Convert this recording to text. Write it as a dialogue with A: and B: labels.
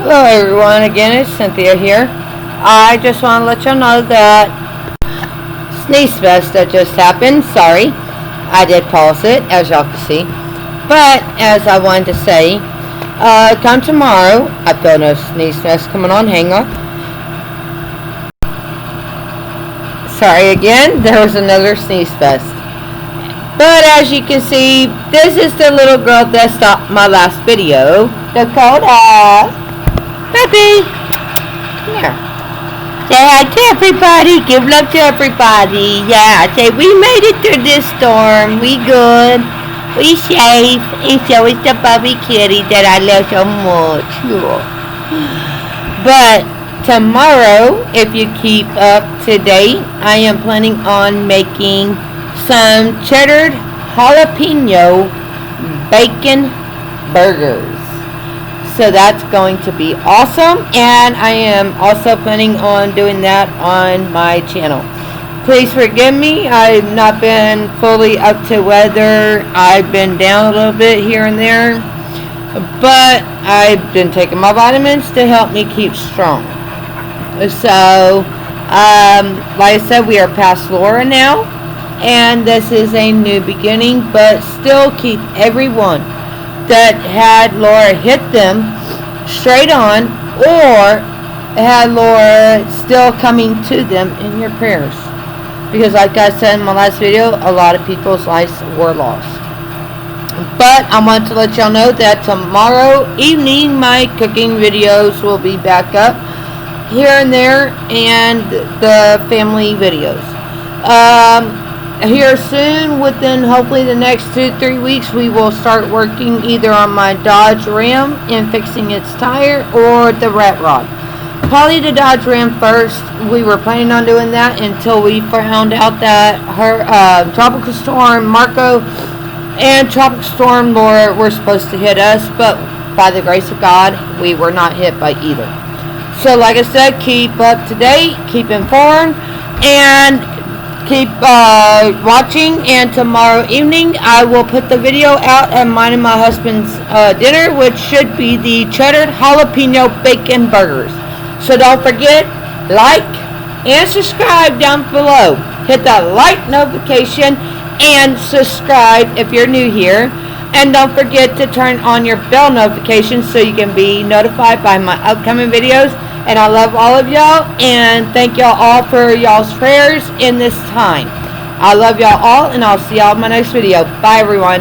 A: Hello everyone, again it's Cynthia here. I just want to let y'all know that Sneeze Fest that just happened, sorry, I did pause it as y'all can see. But as I wanted to say, come tomorrow, I feel no Sneeze Fest coming on, hang on. Sorry again, there was another Sneeze Fest. But as you can see, this is the little girl that stopped my last video. Dakota! Baby! Come here. Say hi to everybody. Give love to everybody. Yeah, say we made it through this storm. We good. We safe. And so is the Bubby kitty that I love so much. But tomorrow, if you keep up to date, I am planning on making some cheddar jalapeno bacon burgers. So that's going to be awesome, and I am also planning on doing that on my channel. Please forgive me, I've not been fully up to weather. I've been down a little bit here and there, but I've been taking my vitamins to help me keep strong. So like I said, we are past Laura now, and this is a new beginning, but still keep everyone that had Laura hit them straight on, or had Laura still coming to them in your prayers, because like I said in my last video, a lot of people's lives were lost. But I want to let y'all know that tomorrow evening my cooking videos will be back up here and there, and the family videos. Here soon, within hopefully the next 2-3 weeks, we will start working either on my Dodge Ram and fixing its tire, or the rat rod. Probably the Dodge Ram first. We were planning on doing that until we found out that her Tropical Storm Marco and Tropical Storm Laura were supposed to hit us, but by the grace of God, we were not hit by either. So like I said, keep up to date, keep informed, and keep watching. And tomorrow evening I will put the video out at mine and my husband's dinner, which should be the cheddar jalapeno bacon burgers. So don't forget, like and subscribe down below. Hit that like notification and subscribe if you're new here, and don't forget to turn on your bell notifications so you can be notified by my upcoming videos. And I love all of y'all, and thank y'all all for y'all's prayers in this time. I love y'all all, and I'll see y'all in my next video. Bye, everyone.